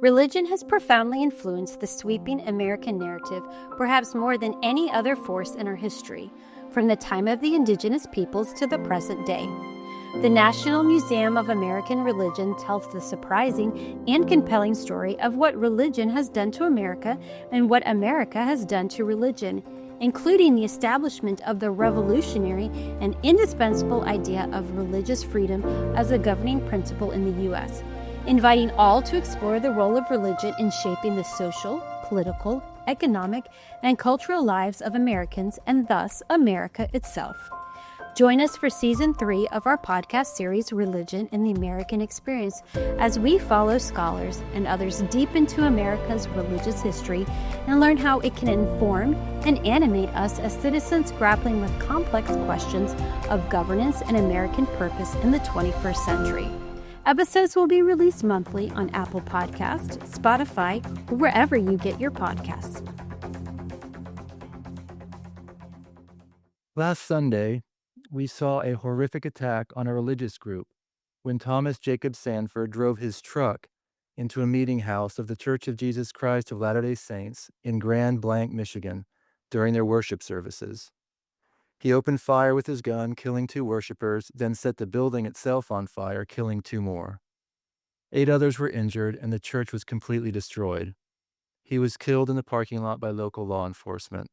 Religion has profoundly influenced the sweeping American narrative, perhaps more than any other force in our history, from the time of the indigenous peoples to the present day. The National Museum of American Religion tells the surprising and compelling story of what religion has done to America and what America has done to religion, including the establishment of the revolutionary and indispensable idea of religious freedom as a governing principle in the U.S., inviting all to explore the role of religion in shaping the social, political, economic, and cultural lives of Americans and thus America itself. Join us for Season 3 of our podcast series, Religion and the American Experience, as we follow scholars and others deep into America's religious history and learn how it can inform and animate us as citizens grappling with complex questions of governance and American purpose in the 21st century. Episodes will be released monthly on Apple Podcasts, Spotify, or wherever you get your podcasts. Last Sunday, we saw a horrific attack on a religious group when Thomas Jacob Sanford drove his truck into a meeting house of the Church of Jesus Christ of Latter-day Saints in Grand Blanc, Michigan, during their worship services. He opened fire with his gun, killing 2 worshipers, then set the building itself on fire, killing 2 more. 8 others were injured, and the church was completely destroyed. He was killed in the parking lot by local law enforcement.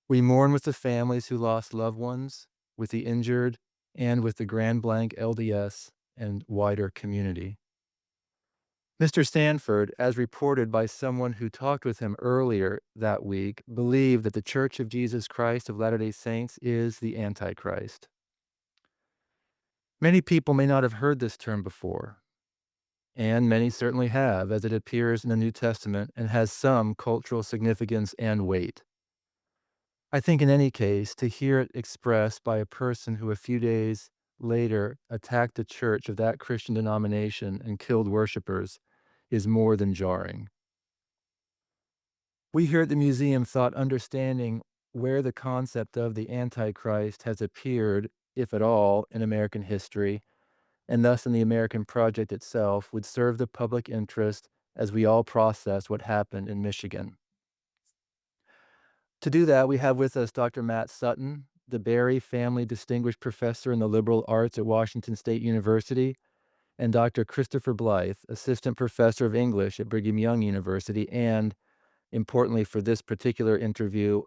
We mourn with the families who lost loved ones, with the injured, and with the Grand Blanc LDS and wider community. Mr. Sanford, as reported by someone who talked with him earlier that week, believed that the Church of Jesus Christ of Latter-day Saints is the Antichrist. Many people may not have heard this term before, and many certainly have, as it appears in the New Testament and has some cultural significance and weight. I think in any case, to hear it expressed by a person who a few days later attacked a church of that Christian denomination and killed worshipers is more than jarring. We here at the museum thought understanding where the concept of the Antichrist has appeared, if at all, in American history, and thus in the American project itself, would serve the public interest as we all process what happened in Michigan. To do that, we have with us Dr. Matt Sutton, the Berry Family Distinguished Professor in the Liberal Arts at Washington State University, and Dr. Christopher Blythe, Assistant Professor of English at Brigham Young University, and, importantly for this particular interview,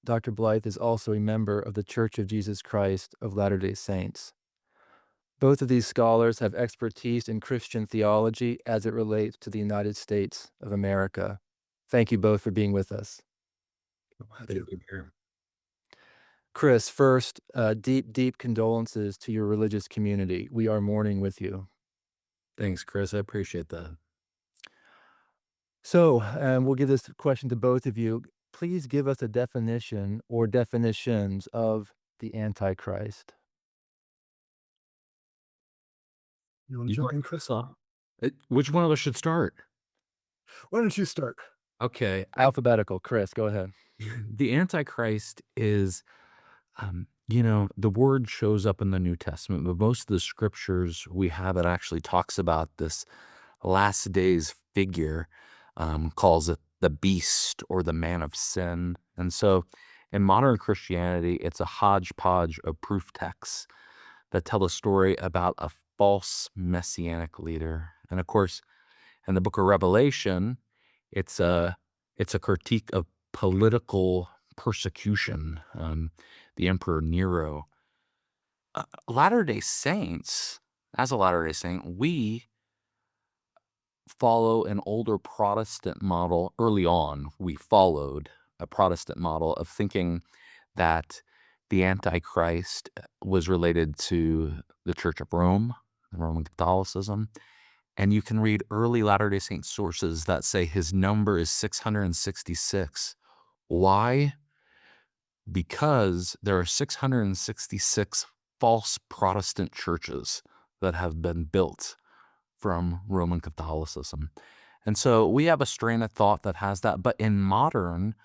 Dr. Blythe is also a member of the Church of Jesus Christ of Latter-day Saints. Both of these scholars have expertise in Christian theology as it relates to the United States of America. Thank you both for being with us. Happy to be here. Chris, first, deep condolences to your religious community. We are mourning with you. Thanks, Chris. I appreciate that. So, we'll give this question to both of you. Please give us a definition or definitions of the Antichrist. You want to jump in, Chris? Which one of us should start? Why don't you start? Okay. Alphabetical. Chris, go ahead. The Antichrist is, the word shows up in the New Testament, but most of the scriptures we have it actually talks about this last days figure, calls it the beast or the man of sin. And so in modern Christianity, it's a hodgepodge of proof texts that tell a story about a false messianic leader. And of course, in the book of Revelation, it's a critique of political persecution, the Emperor Nero. Latter-day Saints, as a Latter-day Saint, we follow an older Protestant model. Early on, we followed a Protestant model of thinking that the Antichrist was related to the Church of Rome, Roman Catholicism. And you can read early Latter-day Saint sources that say his number is 666. Why? Because there are 666 false Protestant churches that have been built from Roman Catholicism. And so we have a strain of thought that has that. But in modern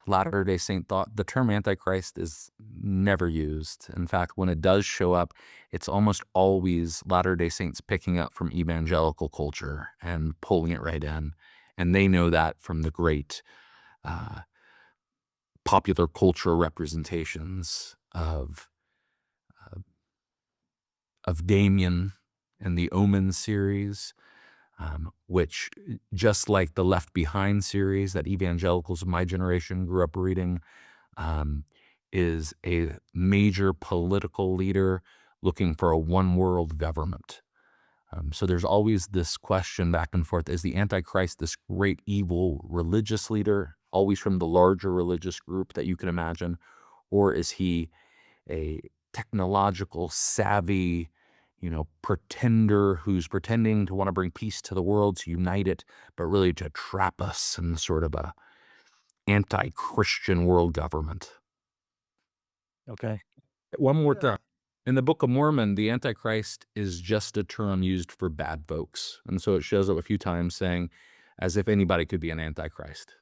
Latter-day Saint thought, the term Antichrist is never used. In fact, when it does show up, it's almost always Latter-day Saints picking up from evangelical culture and pulling it right in. And they know that from the great uh, popular culture representations of Damien and the Omen series, which, just like the Left Behind series that evangelicals of my generation grew up reading, is a major political leader looking for a one-world government. So there's always this question back and forth. Is the Antichrist this great evil religious leader, always from the larger religious group that you can imagine? Or is he a technological savvy, pretender who's pretending to want to bring peace to the world, to unite it, but really to trap us in sort of a anti-Christian world government? Okay. One more Yeah. thing. In the Book of Mormon, the Antichrist is just a term used for bad folks. And so it shows up a few times saying, as if anybody could be an Antichrist.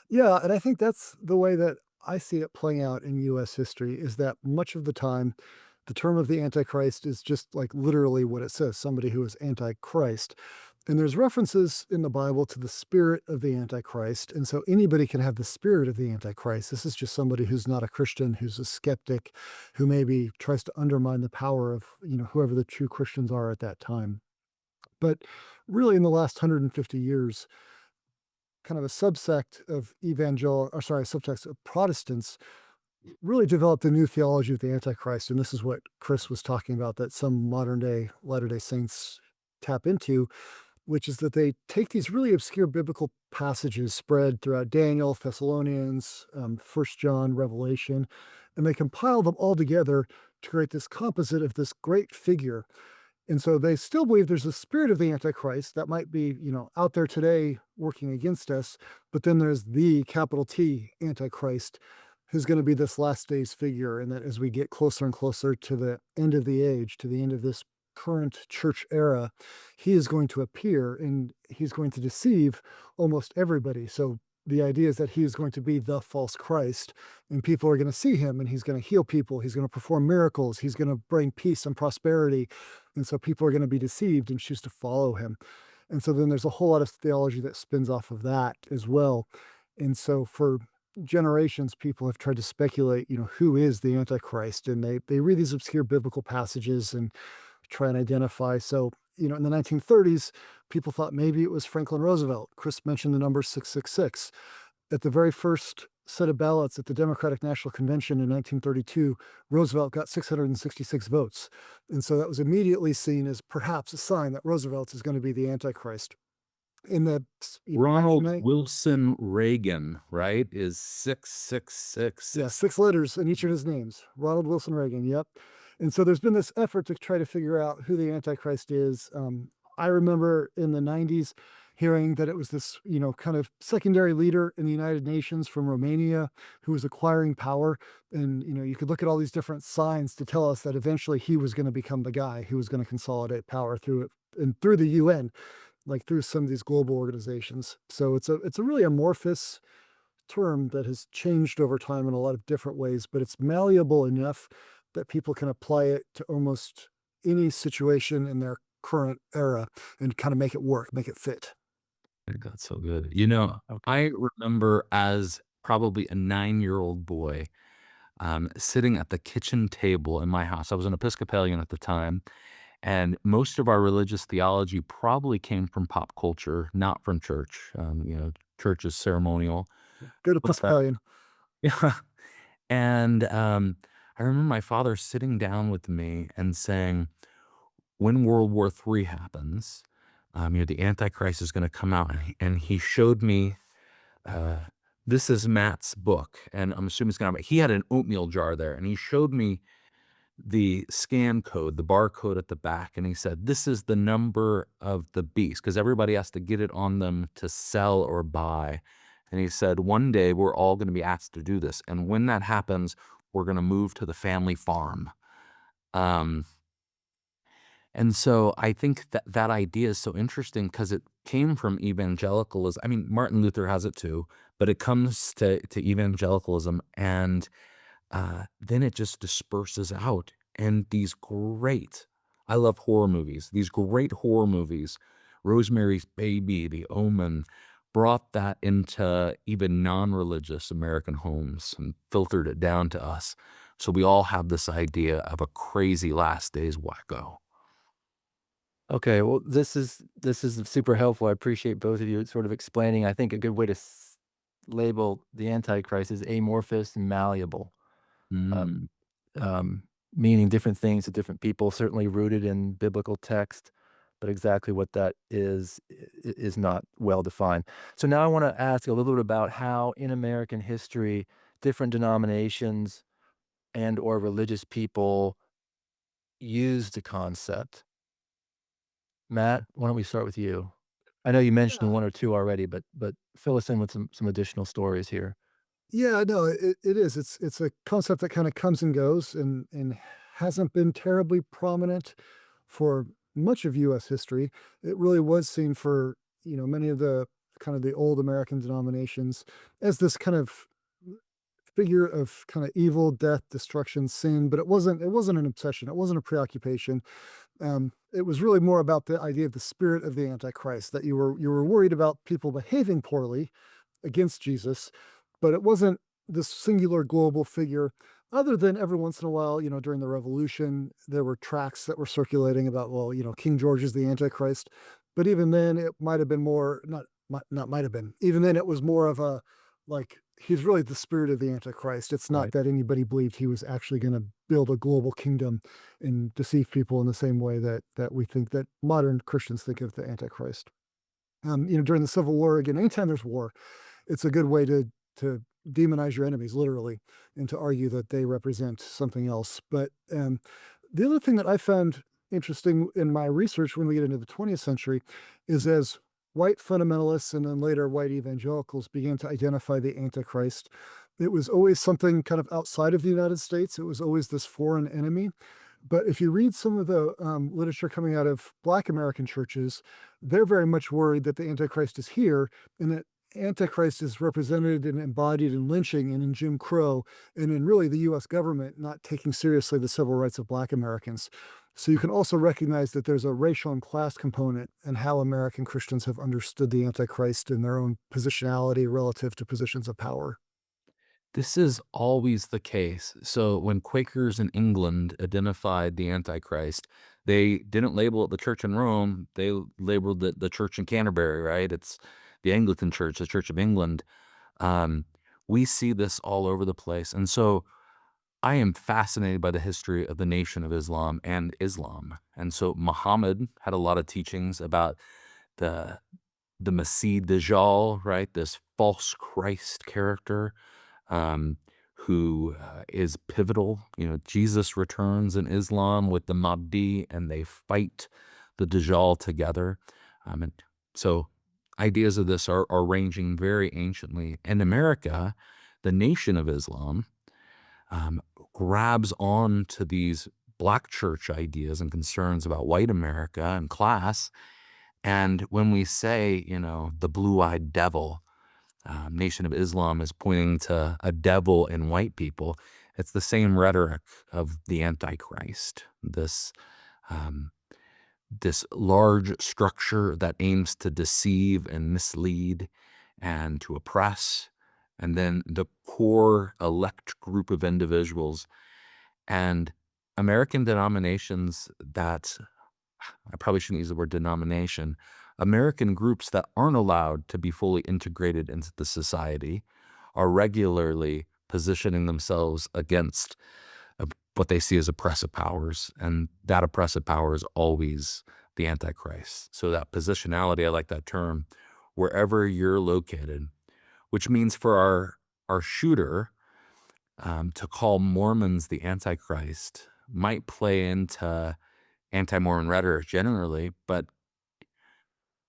Yeah, and I think that's the way that I see it playing out in US history is that much of the time, the term of the Antichrist is just like literally what it says, somebody who is Antichrist. And there's references in the Bible to the spirit of the Antichrist. And so anybody can have the spirit of the Antichrist. This is just somebody who's not a Christian, who's a skeptic, who maybe tries to undermine the power of, whoever the true Christians are at that time. But really, in the last 150 years, kind of a subsect of subsect of Protestants really developed a new theology of the Antichrist. And this is what Chris was talking about, that some modern day Latter-day Saints tap into, which is that they take these really obscure biblical passages spread throughout Daniel, Thessalonians, 1 John, Revelation, and they compile them all together to create this composite of this great figure. And so they still believe there's a spirit of the Antichrist that might be, out there today working against us. But then there's the capital T Antichrist, who's going to be this last days figure. And that as we get closer and closer to the end of the age, to the end of this current church era, he is going to appear and he's going to deceive almost everybody. So the idea is that he is going to be the false Christ, and people are going to see him, and he's going to heal people. He's going to perform miracles. He's going to bring peace and prosperity. And so people are going to be deceived and choose to follow him. And so then there's a whole lot of theology that spins off of that as well. And so for generations, people have tried to speculate, who is the Antichrist? And they read these obscure biblical passages and try and identify. So, in the 1930s, people thought maybe it was Franklin Roosevelt. Chris mentioned the number 666. At the very first set of ballots at the Democratic National Convention in 1932, Roosevelt got 666 votes. And so that was immediately seen as perhaps a sign that Roosevelt is going to be the Antichrist. In the Ronald 1990 Wilson Reagan, right, is 666. Yeah, 6 letters in each of his names. Ronald Wilson Reagan, yep. And so there's been this effort to try to figure out who the Antichrist is. I remember in the 90s hearing that it was this, kind of secondary leader in the United Nations from Romania who was acquiring power. And, you could look at all these different signs to tell us that eventually he was going to become the guy who was going to consolidate power through it and through the UN, like through some of these global organizations. So it's a really amorphous term that has changed over time in a lot of different ways, but it's malleable enough that people can apply it to almost any situation in their current era and kind of make it work, make it fit. I think that's so good. Okay. I remember as probably a 9-year-old boy sitting at the kitchen table in my house. I was an Episcopalian at the time, and most of our religious theology probably came from pop culture, not from church. Church is ceremonial. Good What's that? Episcopalian. Yeah. And I remember my father sitting down with me and saying, when World War III happens, the Antichrist is going to come out. And he showed me, this is Matt's book. And I'm assuming it's going to, he had an oatmeal jar there. And he showed me the scan code, the barcode at the back. And he said, this is the number of the beast, because everybody has to get it on them to sell or buy. And he said, one day we're all going to be asked to do this. And when that happens, we're going to move to the family farm. And so I think that that idea is so interesting because it came from evangelicalism. I mean, Martin Luther has it too, but it comes to evangelicalism, and then it just disperses out. And these great, I love horror movies, these great horror movies, Rosemary's Baby, The Omen, brought that into even non-religious American homes and filtered it down to us. So we all have this idea of a crazy last days wacko. Okay, well, this is super helpful. I appreciate both of you sort of explaining. I think a good way to label the Antichrist is amorphous and malleable, uh, Mm. um, meaning different things to different people. Certainly rooted in biblical text, but exactly what that is not well defined. So now I want to ask a little bit about how in American history different denominations and or religious people used the concept. Matt, why don't we start with you? I know you mentioned Yeah. one or two already, but fill us in with some additional stories here. Yeah, no, it is. It's a concept that kinda comes and goes and hasn't been terribly prominent for much of US history. It really was seen for, many of the kind of the old American denominations as this kind of figure of kinda evil, death, destruction, sin, but it wasn't an obsession, it wasn't a preoccupation. It was really more about the idea of the spirit of the Antichrist, that you were worried about people behaving poorly against Jesus, but it wasn't this singular global figure. Other than every once in a while, during the Revolution, there were tracts that were circulating about, well, King George is the Antichrist. But even then, it might have been more not might have been. Even then, it was more of a like he's really the spirit of the Antichrist. It's not Right. that anybody believed he was actually going to build a global kingdom and deceive people in the same way that we think that modern Christians think of the Antichrist. During the Civil War, again, anytime there's war, it's a good way to demonize your enemies, literally, and to argue that they represent something else. But the other thing that I found interesting in my research when we get into the 20th century is as white fundamentalists and then later white evangelicals began to identify the Antichrist, it was always something kind of outside of the United States. It was always this foreign enemy. But if you read some of the literature coming out of Black American churches, they're very much worried that the Antichrist is here and that Antichrist is represented and embodied in lynching and in Jim Crow and in really the US government not taking seriously the civil rights of Black Americans. So you can also recognize that there's a racial and class component in how American Christians have understood the Antichrist in their own positionality relative to positions of power. This is always the case. So when Quakers in England identified the Antichrist, they didn't label it the church in Rome. They labeled it the church in Canterbury, right? It's the Anglican Church, the Church of England. Um, we see this all over the place. And so I am fascinated by the history of the Nation of Islam and Islam. And so Muhammad had a lot of teachings about the the Masih Dajjal, right? This false Christ character um, who is pivotal. Jesus returns in Islam with the Mahdi, and they fight the Dajjal together. And so ideas of this are ranging very anciently. In America, the Nation of Islam um, grabs on to these black church ideas and concerns about white America and class. And when we say, the blue-eyed devil, Nation of Islam is pointing to a devil in white people. It's the same rhetoric of the Antichrist, um, this large structure that aims to deceive and mislead and to oppress, and then the core elect group of individuals and American denominations that I probably shouldn't use the word denomination, American groups that aren't allowed to be fully integrated into the society are regularly positioning themselves against what they see as oppressive powers. And that oppressive power is always the Antichrist. So that positionality, I like that term, wherever you're located, which means for our shooter to call Mormons the Antichrist might play into anti-Mormon rhetoric generally, but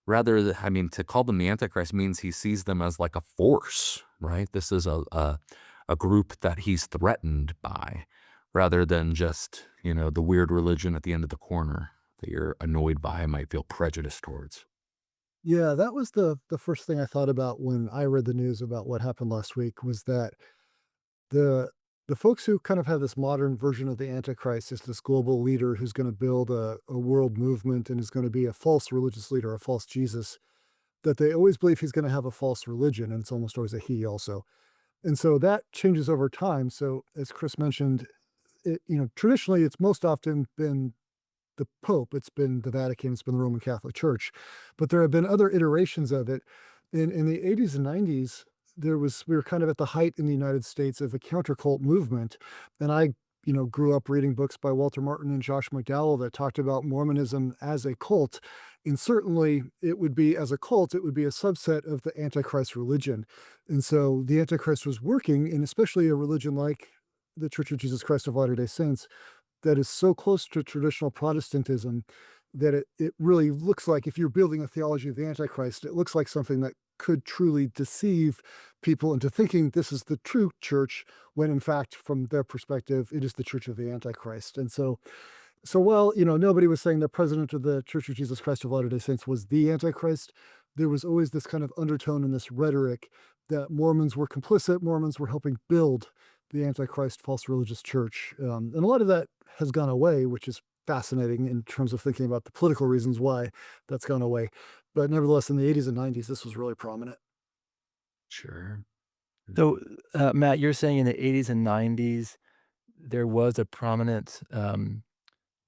I mean, to call them the Antichrist means he sees them as like a force, right? This is a group that he's threatened by, rather than just the weird religion at the end of the corner. that you're annoyed by, might feel prejudiced towards. Yeah, that was the first thing I thought about when I read the news about what happened last week was that the the folks who kind of have this modern version of the Antichrist is this global leader who's going to build a world movement and is going to be a false religious leader, a false Jesus, that they always believe he's going to have a false religion, and it's almost always a he also. And so that changes over time. So as Chris mentioned, traditionally it's most often been the Pope, it's been the Vatican, it's been the Roman Catholic Church, but there have been other iterations of it. In the 80s and 90s, we were kind of at the height in the United States of a counter cult movement, and I grew up reading books by Walter Martin and Josh McDowell that talked about Mormonism as a cult, and certainly it would be as a cult, it would be a subset of the Antichrist religion, and so the Antichrist was working, and especially a religion like the Church of Jesus Christ of Latter-day Saints that is so close to traditional Protestantism that it really looks like if you're building a theology of the Antichrist, it looks like something that could truly deceive people into thinking this is the true church, when in fact, from their perspective, it is the church of the Antichrist. And so while nobody was saying the president of the Church of Jesus Christ of Latter-day Saints was the Antichrist, there was always this kind of undertone in this rhetoric that Mormons were complicit, Mormons were helping build the Antichrist false religious church. And a lot of that has gone away, which is fascinating in terms of thinking about the political reasons why that's gone away. But nevertheless, in the 80s and 90s, this was really prominent. Sure. So, Matt, you're saying in the 80s and 90s, there was a prominent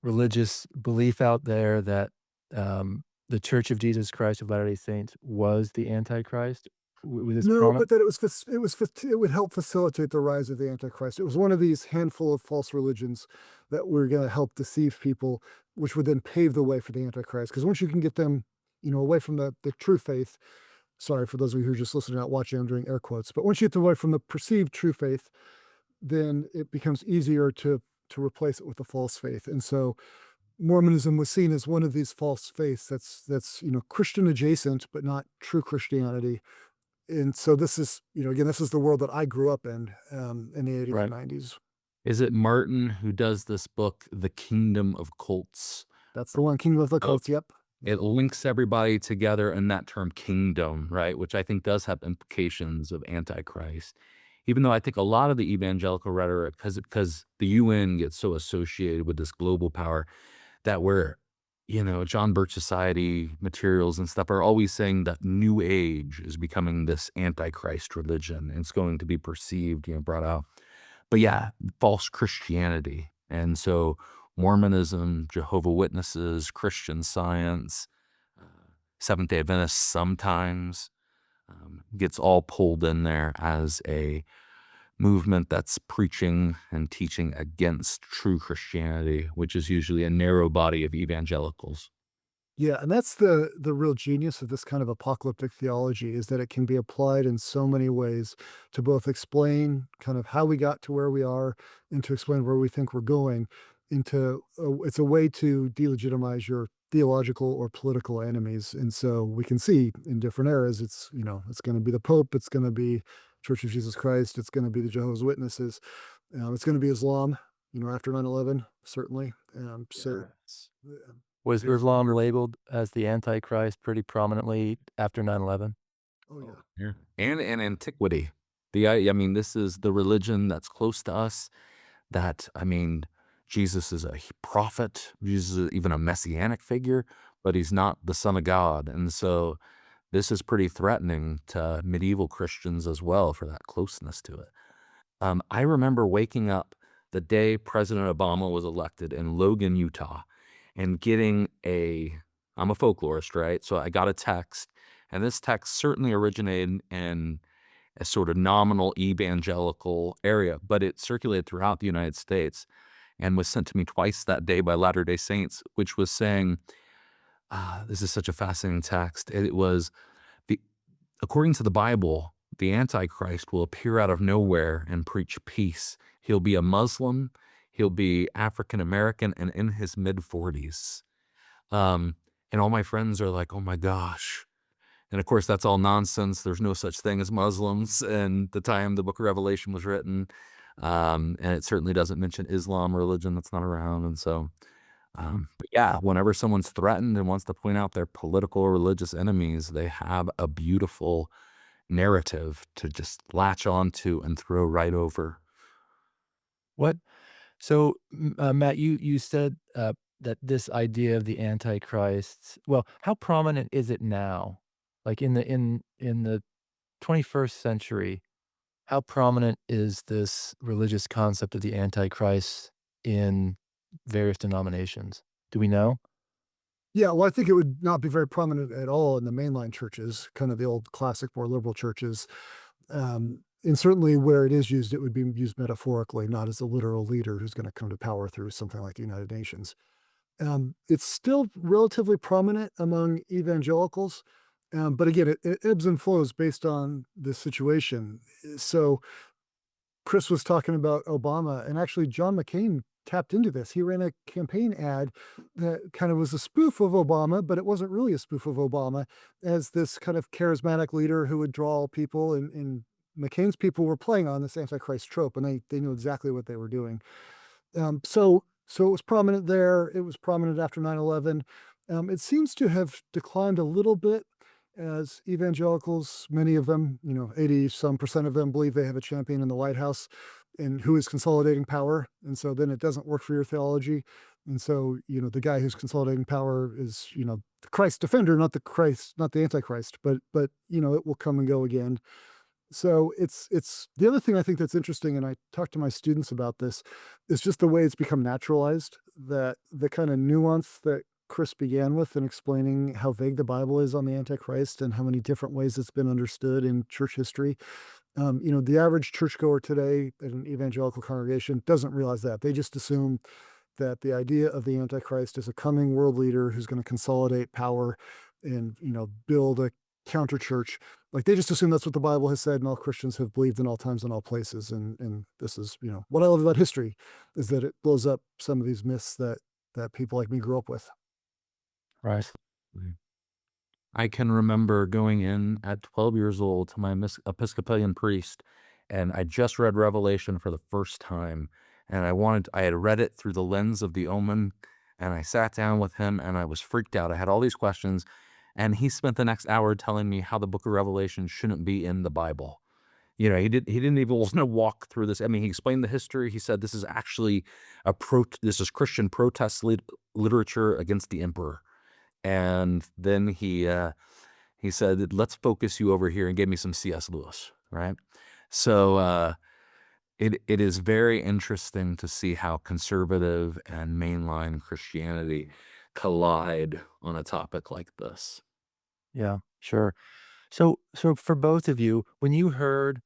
religious belief out there that the Church of Jesus Christ of Latter-day Saints was the Antichrist? Was this No, prominent? but that it would help facilitate the rise of the Antichrist. It was one of these handful of false religions that were going to help deceive people, which would then pave the way for the Antichrist. Because once you can get them, away from the true faith. Sorry for those of you who are just listening, not watching. I'm doing air quotes. But once you get away from the perceived true faith, then it becomes easier to replace it with the false faith. And so Mormonism was seen as one of these false faiths that's Christian adjacent, but not true Christianity. And so this is, again, this is the world that I grew up in the 80s and Right. 90s. Is it Martin who does this book, The Kingdom of Cults? That's the one, Kingdom of the Oh, Cults. Yep. it links everybody together in that term kingdom, right? Which I think does have implications of Antichrist. Even though I think a lot of the evangelical rhetoric, because the UN gets so associated with this global power, that we're, John Birch Society materials and stuff are always saying that New Age is becoming this Antichrist religion. And it's going to be perceived, brought out. But yeah, false Christianity. And so Mormonism, Jehovah Witnesses, Christian Science, uh, Seventh-day Adventists sometimes gets all pulled in there as a movement that's preaching and teaching against true Christianity, which is usually a narrow body of evangelicals. Yeah, and that's the real genius of this kind of apocalyptic theology is that it can be applied in so many ways to both explain kind of how we got to where we are and to explain where we think we're going. It's a way to delegitimize your theological or political enemies. And so we can see in different eras, it's going to be the Pope, it's going to be Church of Jesus Christ, it's going to be the Jehovah's Witnesses, it's going to be Islam, after 9/11, certainly. Yes. Was Islam labeled as the Antichrist pretty prominently after 9/11? Oh yeah. Yeah. And in antiquity. I mean, this is the religion that's close to us. Jesus is a prophet. Jesus is even a messianic figure, but he's not the Son of God. And so this is pretty threatening to medieval Christians as well for that closeness to it. I remember waking up the day President Obama was elected in Logan, Utah, and I'm a folklorist, right? So I got a text, and this text certainly originated in a sort of nominal evangelical area, but it circulated throughout the United States and was sent to me twice that day by Latter-day Saints, which was saying, this is such a fascinating text. It was, the, according to the Bible, the Antichrist will appear out of nowhere and preach peace. He'll be a Muslim, he'll be African American, and in his mid-40s. And all my friends are like, oh my gosh. And of course, that's all nonsense. There's no such thing as Muslims in the time the book of Revelation was written. And it certainly doesn't mention Islam religion that's not around. And so But yeah, whenever someone's threatened and wants to point out their political or religious enemies, they have a beautiful narrative to just latch onto and throw right over. What So, Matt, you said, that this idea of the Antichrist, well, how prominent is it now? Like, in the 21st century, how prominent is this religious concept of the Antichrist in various denominations? Do we know? Yeah, well, I think it would not be very prominent at all in the mainline churches, kind of the old classic, more liberal churches. And certainly where it is used, it would be used metaphorically, not as a literal leader who's going to come to power through something like the United Nations. It's still relatively prominent among evangelicals, but again, it ebbs and flows based on the situation. So Chris was talking about Obama, and actually John McCain tapped into this. He ran a campaign ad that kind of was a spoof of Obama, but it wasn't really a spoof of Obama, as this kind of charismatic leader who would draw people, and McCain's people were playing on this Antichrist trope, and they knew exactly what they were doing. So it was prominent there. It was prominent after 9/11. It seems to have declined a little bit as evangelicals, many of them, 80 some percent of them believe they have a champion in the White House and who is consolidating power. And so then it doesn't work for your theology. And so, the guy who's consolidating power is, the Christ defender, not the Christ, not the Antichrist, but it will come and go again. So it's the other thing I think that's interesting, and I talk to my students about this, is just the way it's become naturalized, that the kind of nuance that Chris began with in explaining how vague the Bible is on the Antichrist and how many different ways it's been understood in church history. The average churchgoer today in an evangelical congregation doesn't realize that. They just assume that the idea of the Antichrist is a coming world leader who's going to consolidate power and, build a counter church. Like they just assume that's what the Bible has said, and all Christians have believed in all times and all places. And this is, what I love about history is that it blows up some of these myths that people like me grew up with. Right. I can remember going in at 12 years old to my Episcopalian priest, and I just read Revelation for the first time. And I had read it through the lens of the omen, and I sat down with him and I was freaked out. I had all these questions, and he spent the next hour telling me how the book of Revelation shouldn't be in the Bible. He didn't even want to walk through this. I mean, he explained the history. He said this is actually this is Christian protest literature against the emperor. And then he said, "Let's focus you over here," and gave me some C.S. Lewis, right? So it is very interesting to see how conservative and mainline Christianity collide on a topic like this. Yeah, sure. So for both of you, when you heard,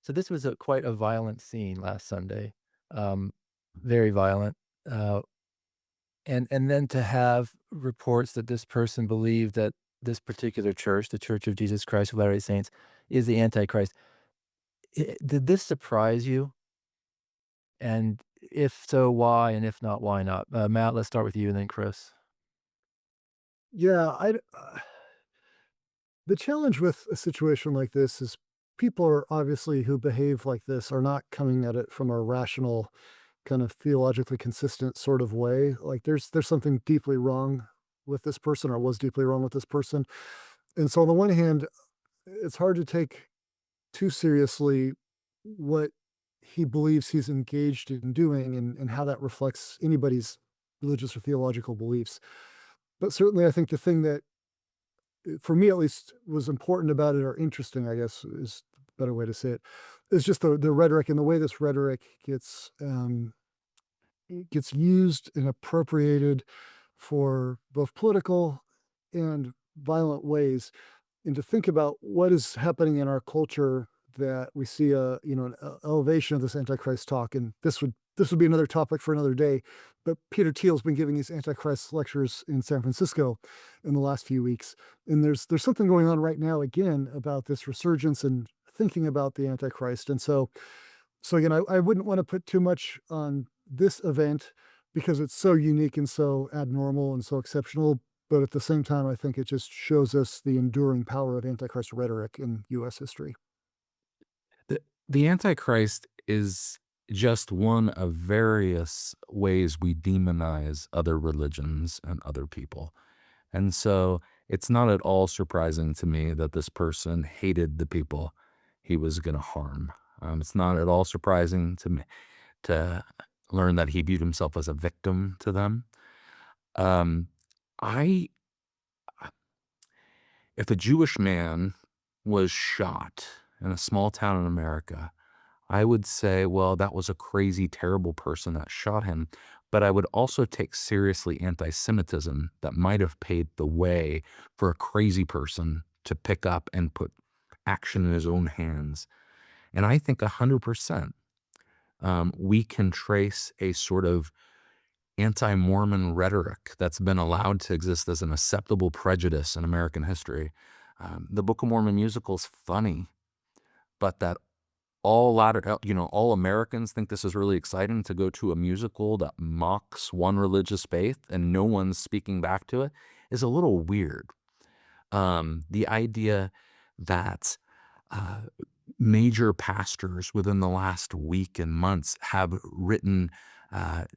so this was quite a violent scene last Sunday, um, very violent, uh, and then to have reports that this person believed that this particular church, the Church of Jesus Christ of Latter-day Saints, is the Antichrist. Did this surprise you? And if so, why? And if not, why not? Matt, let's start with you and then Chris. Yeah, the challenge with a situation like this is people are obviously who behave like this are not coming at it from a rational, kind of theologically consistent sort of way. Like there's something deeply wrong with this person or was deeply wrong with this person. And so on the one hand, it's hard to take too seriously what he believes he's engaged in doing and how that reflects anybody's religious or theological beliefs. But certainly I think the thing that for me at least was important about it, or interesting, I guess is a better way to say it, is just the rhetoric and the way this rhetoric gets used and appropriated for both political and violent ways, and to think about what is happening in our culture, that we see an elevation of this antichrist talk. And this would be another topic for another day, but Peter Thiel's been giving these antichrist lectures in San Francisco in the last few weeks, and there's something going on right now again about this resurgence and thinking about the antichrist. And so again, I wouldn't want to put too much on this event because it's so unique and so abnormal and so exceptional. But at the same time, I think it just shows us the enduring power of Antichrist rhetoric in U.S. history. The Antichrist is just one of various ways we demonize other religions and other people. And so it's not at all surprising to me that this person hated the people he was going to harm. It's not at all surprising to me to learn that he viewed himself as a victim to them. Um, I, if a Jewish man was shot in a small town in America, I would say, well, that was a crazy, terrible person that shot him. But I would also take seriously anti-Semitism that might have paved the way for a crazy person to pick up and put action in his own hands. And I think 100% we can trace a sort of anti-Mormon rhetoric that's been allowed to exist as an acceptable prejudice in American history. The Book of Mormon musical is funny, but that all Americans think this is really exciting to go to a musical that mocks one religious faith and no one's speaking back to it is a little weird. The idea that uh, major pastors within the last week and months have written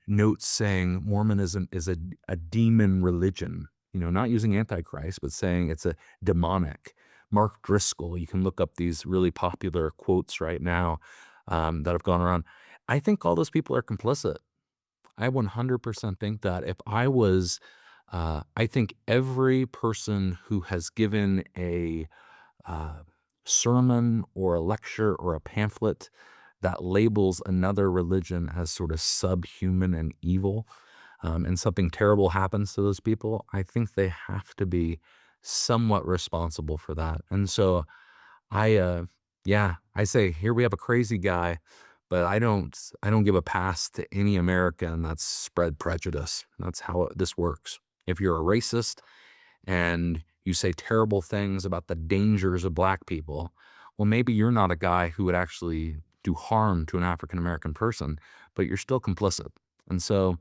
notes saying Mormonism is a demon religion, not using Antichrist, but saying it's a demonic. Mark Driscoll, you can look up these really popular quotes right now that have gone around. I think all those people are complicit. I 100% think that if I think every person who has given a uh, sermon or a lecture or a pamphlet that labels another religion as sort of subhuman and evil, and something terrible happens to those people, I think they have to be somewhat responsible for that. And so yeah, I say here we have a crazy guy, but I don't give a pass to any American that's spread prejudice. That's how this works. If you're a racist and you say terrible things about the dangers of black people, well, maybe you're not a guy who would actually do harm to an African American person, but you're still complicit. And so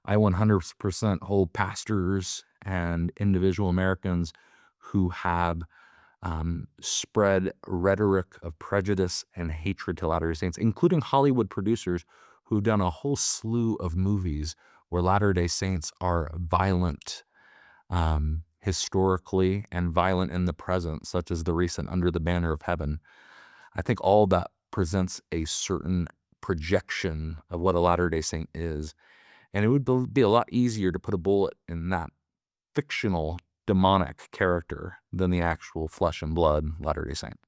I 100% hold pastors and individual Americans who have spread rhetoric of prejudice and hatred to Latter-day Saints, including Hollywood producers who've done a whole slew of movies where Latter-day Saints are violent historically and violent in the present, such as the recent Under the Banner of Heaven. I think all that presents a certain projection of what a Latter-day Saint is. And it would be a lot easier to put a bullet in that fictional demonic character than the actual flesh and blood Latter-day Saint.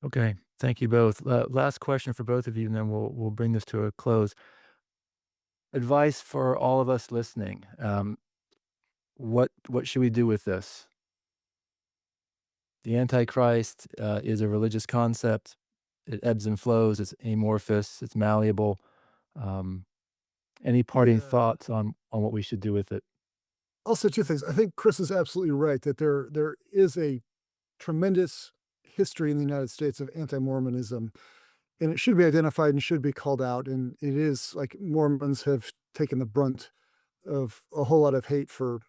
Okay, thank you both. Last question for both of you, and then we'll bring this to a close. Advice for all of us listening. What should we do with this? The Antichrist is a religious concept. It ebbs and flows. It's amorphous. It's malleable. Um, any parting Yeah. thoughts on what we should do with it? I'll say two things. I think Chris is absolutely right that there is a tremendous history in the United States of anti-Mormonism, and it should be identified and should be called out. And it is like Mormons have taken the brunt of a whole lot of hate for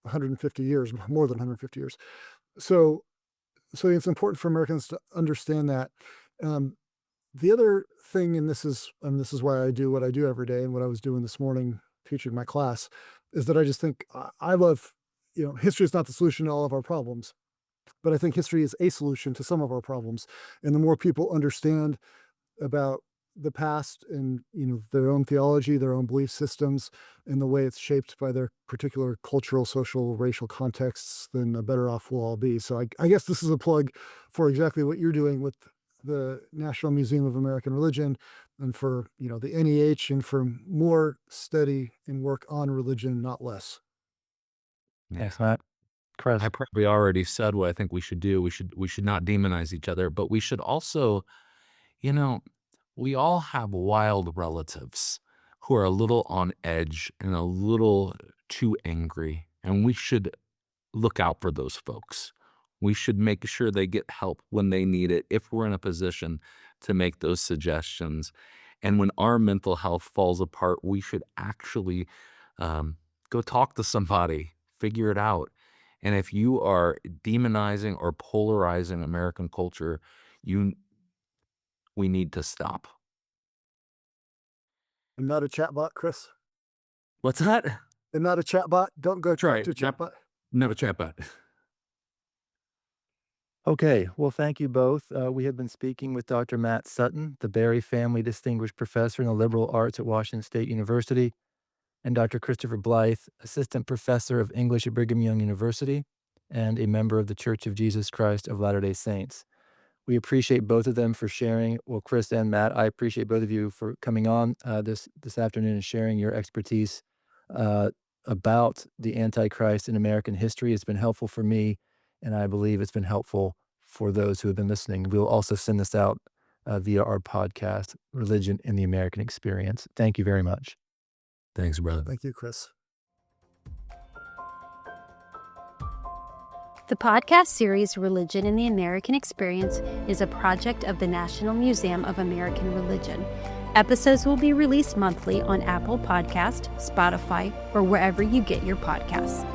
150 years, more than 150 years. So, so it's important for Americans to understand that. Um, the other thing, and this is why I do what I do every day, and what I was doing this morning teaching my class, is that I just think I love, history is not the solution to all of our problems, but I think history is a solution to some of our problems. And the more people understand about the past and their own theology, their own belief systems, and the way it's shaped by their particular cultural, social, racial contexts, then the better off we'll all be. So I guess this is a plug for exactly what you're doing with the National Museum of American Religion, and for the NEH, and for more study and work on religion, not less. Thanks, Matt. Chris. I probably already said what I think we should do. We should not demonize each other, but we should also, you know, we all have wild relatives who are a little on edge and a little too angry, and we should look out for those folks. We should make sure they get help when they need it if we're in a position to make those suggestions. And when our mental health falls apart, we should actually go talk to somebody, figure it out. And if you are demonizing or polarizing American culture, you we need to stop. I'm not a chatbot, Chris. What's that? I'm not a chatbot. Don't go Try talk to a it. Yep. chatbot. Never chat bot. Okay, well, thank you both. We have been speaking with Dr. Matt Sutton, the Berry Family Distinguished Professor in the Liberal Arts at Washington State University, and Dr. Christopher Blythe, Assistant Professor of English at Brigham Young University and a member of the Church of Jesus Christ of Latter-day Saints. We appreciate both of them for sharing. Well, Chris and Matt, I appreciate both of you for coming on this afternoon and sharing your expertise about the Antichrist in American history. It's been helpful for me, and I believe it's been helpful for those who have been listening. We'll also send this out via our podcast, Religion in the American Experience. Thank you very much. Thanks, brother. Thank you, Chris. The podcast series Religion in the American Experience is a project of the National Museum of American Religion. Episodes will be released monthly on Apple Podcast, Spotify, or wherever you get your podcasts.